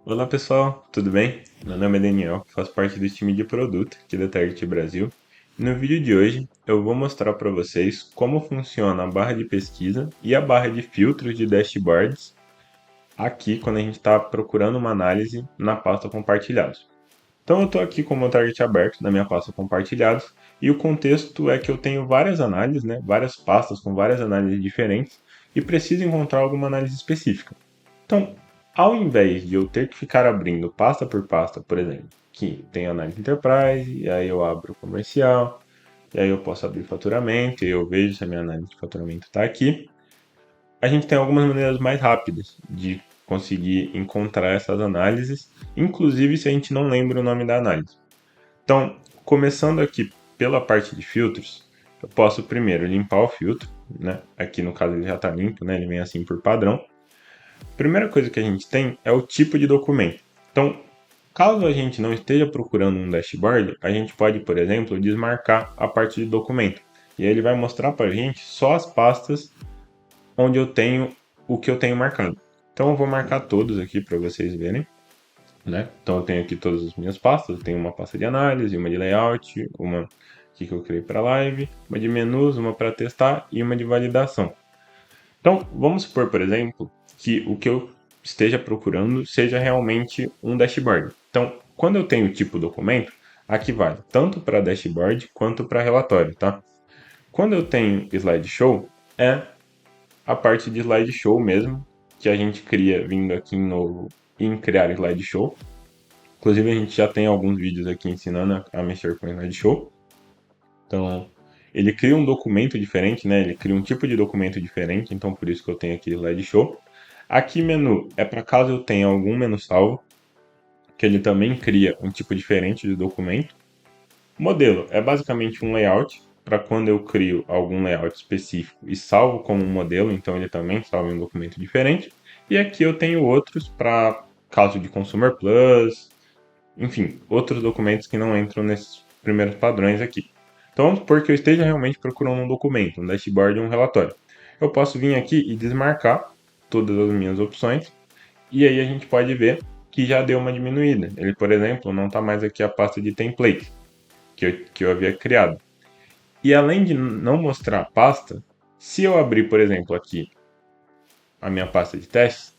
Olá pessoal, tudo bem? Meu nome é Daniel, faço parte do time de produto aqui da Target Brasil. E no vídeo de hoje eu vou mostrar para vocês como funciona a barra de pesquisa e a barra de filtros de dashboards aqui quando a gente está procurando uma análise na pasta compartilhados. Então eu estou aqui com o meu target aberto na minha pasta compartilhados e o contexto é que eu tenho várias análises, né, várias pastas com várias análises diferentes e preciso encontrar alguma análise específica. Então, ao invés de eu ter que ficar abrindo pasta por pasta, por exemplo, que tem análise enterprise, e aí eu abro comercial, e aí eu posso abrir faturamento, e eu vejo se a minha análise de faturamento está aqui, a gente tem algumas maneiras mais rápidas de conseguir encontrar essas análises, inclusive se a gente não lembra o nome da análise. Então, começando aqui pela parte de filtros, eu posso primeiro limpar o filtro, né? Aqui no caso ele já está limpo, né? Ele vem assim por padrão. Primeira coisa que a gente tem é o tipo de documento. Então, caso a gente não esteja procurando um dashboard, a gente pode, por exemplo, desmarcar a parte de documento. E aí ele vai mostrar para a gente só as pastas onde eu tenho o que eu tenho marcado. Então eu vou marcar todos aqui para vocês verem. Né? Então eu tenho aqui todas as minhas pastas. Eu tenho uma pasta de análise, uma de layout, uma aqui que eu criei para live, uma de menus, uma para testar e uma de validação. Então, vamos supor, por exemplo, que o que eu esteja procurando seja realmente um dashboard. Então, quando eu tenho o tipo documento, aqui vale tanto para dashboard quanto para relatório, tá? Quando eu tenho slideshow, é a parte de slideshow mesmo, que a gente cria vindo aqui em novo em criar slideshow. Inclusive, a gente já tem alguns vídeos aqui ensinando a mexer com slideshow. Então, ele cria um documento diferente, né? Ele cria um tipo de documento diferente, então por isso que eu tenho aqui slideshow. Aqui menu é para caso eu tenha algum menu salvo, que ele também cria um tipo diferente de documento. Modelo é basicamente um layout para quando eu crio algum layout específico e salvo como um modelo, então ele também salva em um documento diferente. E aqui eu tenho outros para caso de Consumer Plus, enfim, outros documentos que não entram nesses primeiros padrões aqui. Então vamos supor que eu esteja realmente procurando um documento, um dashboard ou um relatório. Eu posso vir aqui e desmarcar todas as minhas opções e aí a gente pode ver que já deu uma diminuída. Ele, por exemplo, não está mais aqui a pasta de template que eu havia criado. E além de não mostrar a pasta, se eu abrir, por exemplo, aqui a minha pasta de testes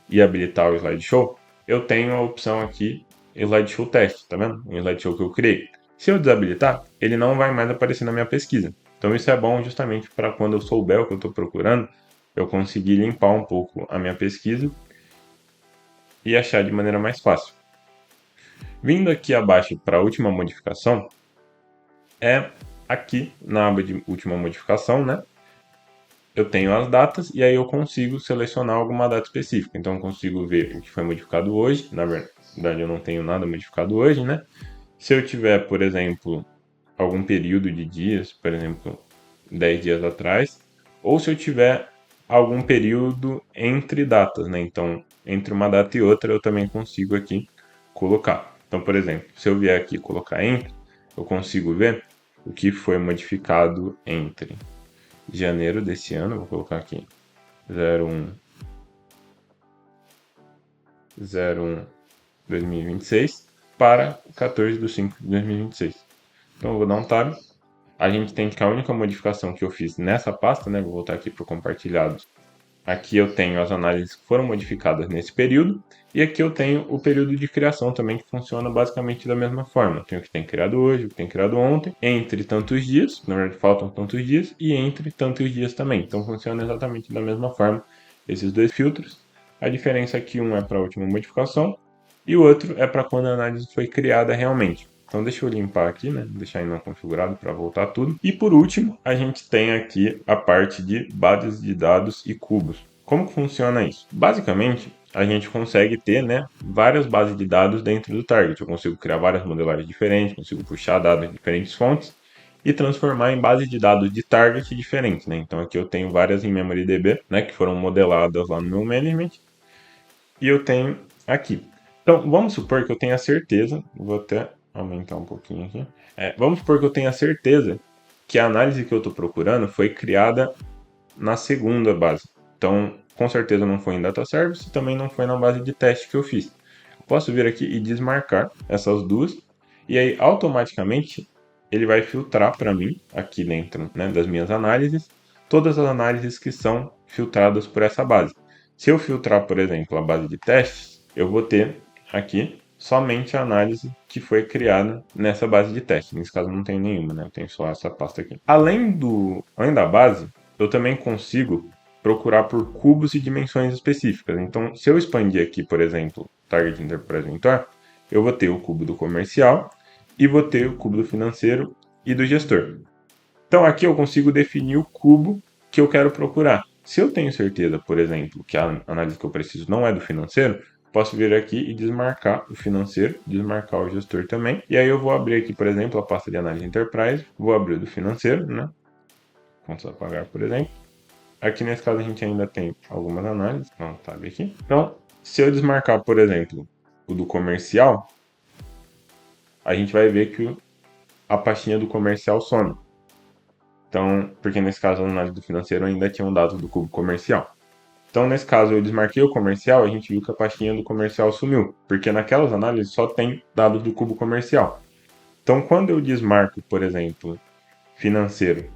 e habilitar o slideshow, eu tenho a opção aqui slideshow teste, tá vendo? Um slideshow que eu criei. Se eu desabilitar, ele não vai mais aparecer na minha pesquisa. Então isso é bom justamente para quando eu souber o que eu estou procurando, eu conseguir limpar um pouco a minha pesquisa e achar de maneira mais fácil. Vindo aqui abaixo para a última modificação, é aqui na aba de última modificação, né? Eu tenho as datas e aí eu consigo selecionar alguma data específica. Então eu consigo ver o que foi modificado hoje. Na verdade, eu não tenho nada modificado hoje, né? Se eu tiver, por exemplo, algum período de dias, por exemplo, 10 dias atrás, ou se eu tiver algum período entre datas, né? Então, entre uma data e outra, eu também consigo aqui colocar. Então, por exemplo, se eu vier aqui colocar entre, eu consigo ver o que foi modificado entre janeiro desse ano, vou colocar aqui 01 01 2026 para 14 de 5 de 2026. Então eu vou dar um tab. A gente tem que a única modificação que eu fiz nessa pasta, né? Vou voltar aqui para o compartilhados. Aqui eu tenho as análises que foram modificadas nesse período. E aqui eu tenho o período de criação também, que funciona basicamente da mesma forma. Eu tenho o que tem criado hoje, o que tem criado ontem, entre tantos dias, na verdade faltam tantos dias, e entre tantos dias também. Então funciona exatamente da mesma forma esses dois filtros. A diferença é que um é para a última modificação e o outro é para quando a análise foi criada realmente. Então deixa eu limpar aqui, né? Deixar em não configurado para voltar tudo. E por último, a gente tem aqui a parte de bases de dados e cubos. Como que funciona isso? Basicamente, a gente consegue ter, né, várias bases de dados dentro do Target. Eu consigo criar várias modelagens diferentes, consigo puxar dados de diferentes fontes e transformar em bases de dados de target diferentes, né? Então aqui eu tenho várias em MemoryDB, né, que foram modeladas lá no meu management, e eu tenho aqui. Então, vamos supor que eu tenha certeza, vou até aumentar um pouquinho aqui. Vamos supor que eu tenha certeza que a análise que eu estou procurando foi criada na segunda base. Então, com certeza não foi em data service e também não foi na base de teste que eu fiz. posso vir aqui e desmarcar essas duas, e aí automaticamente ele vai filtrar para mim, aqui dentro, né, das minhas análises, todas as análises que são filtradas por essa base. Se eu filtrar, por exemplo, a base de testes, eu vou ter aqui somente a análise que foi criada nessa base de teste. Nesse caso não tem nenhuma, né? Eu tenho só essa pasta aqui. Além da base, eu também consigo procurar por cubos e dimensões específicas. Então, se eu expandir aqui, por exemplo, Target Enterprise Mentor, eu vou ter o cubo do comercial e vou ter o cubo do financeiro e do gestor. Então, aqui eu consigo definir o cubo que eu quero procurar. Se eu tenho certeza, por exemplo, que a análise que eu preciso não é do financeiro, posso vir aqui e desmarcar o financeiro, desmarcar o gestor também. E aí eu vou abrir aqui, por exemplo, a pasta de análise Enterprise, vou abrir o do financeiro, né? Contas a pagar, por exemplo. Aqui nesse caso a gente ainda tem algumas análises, não sabe aqui. Então, se eu desmarcar, por exemplo, o do comercial, a gente vai ver que a pastinha do comercial some. Então, porque nesse caso a análise do financeiro ainda tinha um dado do cubo comercial. Então, nesse caso, eu desmarquei o comercial, a gente viu que a pastinha do comercial sumiu, porque naquelas análises só tem dados do cubo comercial. Então, quando eu desmarco, por exemplo, financeiro,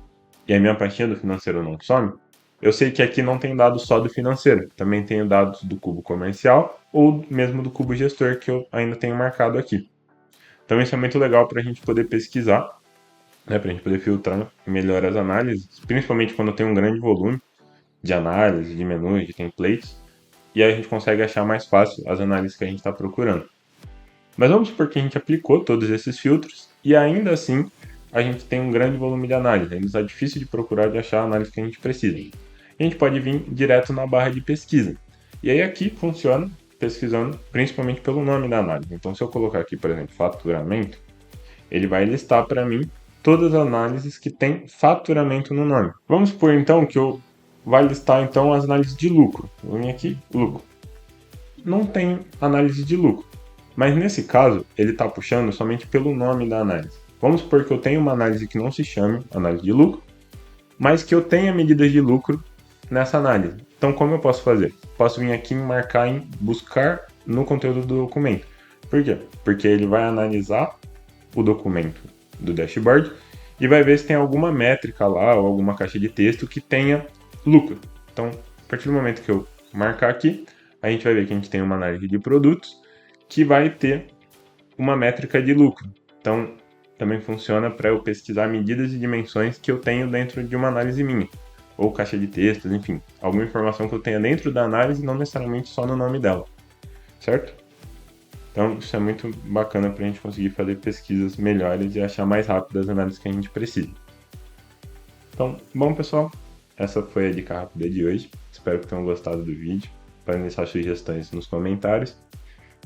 e a minha pastinha do financeiro não some, eu sei que aqui não tem dados só do financeiro, também tenho dados do cubo comercial ou mesmo do cubo gestor que eu ainda tenho marcado aqui. Então, isso é muito legal para a gente poder pesquisar, né, para a gente poder filtrar melhor as análises, principalmente quando tem um grande volume de análise, de menus, de templates, e aí a gente consegue achar mais fácil as análises que a gente está procurando. Mas vamos supor que a gente aplicou todos esses filtros e ainda assim a gente tem um grande volume de análise, ainda está difícil de procurar e achar a análise que a gente precisa. E a gente pode vir direto na barra de pesquisa. E aí aqui funciona pesquisando principalmente pelo nome da análise. Então se eu colocar aqui, por exemplo, faturamento, ele vai listar para mim todas as análises que tem faturamento no nome. Vamos supor então que eu vai listar então as análises de lucro. Vou vir aqui, lucro. Não tem análise de lucro, mas nesse caso ele está puxando somente pelo nome da análise. Vamos supor que eu tenho uma análise que não se chame análise de lucro, mas que eu tenha medidas de lucro nessa análise. Então como eu posso fazer? Posso vir aqui e marcar em buscar no conteúdo do documento. Por quê? Porque ele vai analisar o documento do dashboard e vai ver se tem alguma métrica lá ou alguma caixa de texto que tenha lucro. Então, a partir do momento que eu marcar aqui, a gente vai ver que a gente tem uma análise de produtos que vai ter uma métrica de lucro. Então, também funciona para eu pesquisar medidas e dimensões que eu tenho dentro de uma análise minha, ou caixa de textos, enfim, alguma informação que eu tenha dentro da análise, não necessariamente só no nome dela, certo? Então, isso é muito bacana para a gente conseguir fazer pesquisas melhores e achar mais rápido as análises que a gente precisa. Então, bom pessoal, essa foi a dica rápida de hoje. Espero que tenham gostado do vídeo. Podem deixar sugestões nos comentários.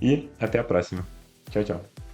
E até a próxima. Tchau, tchau.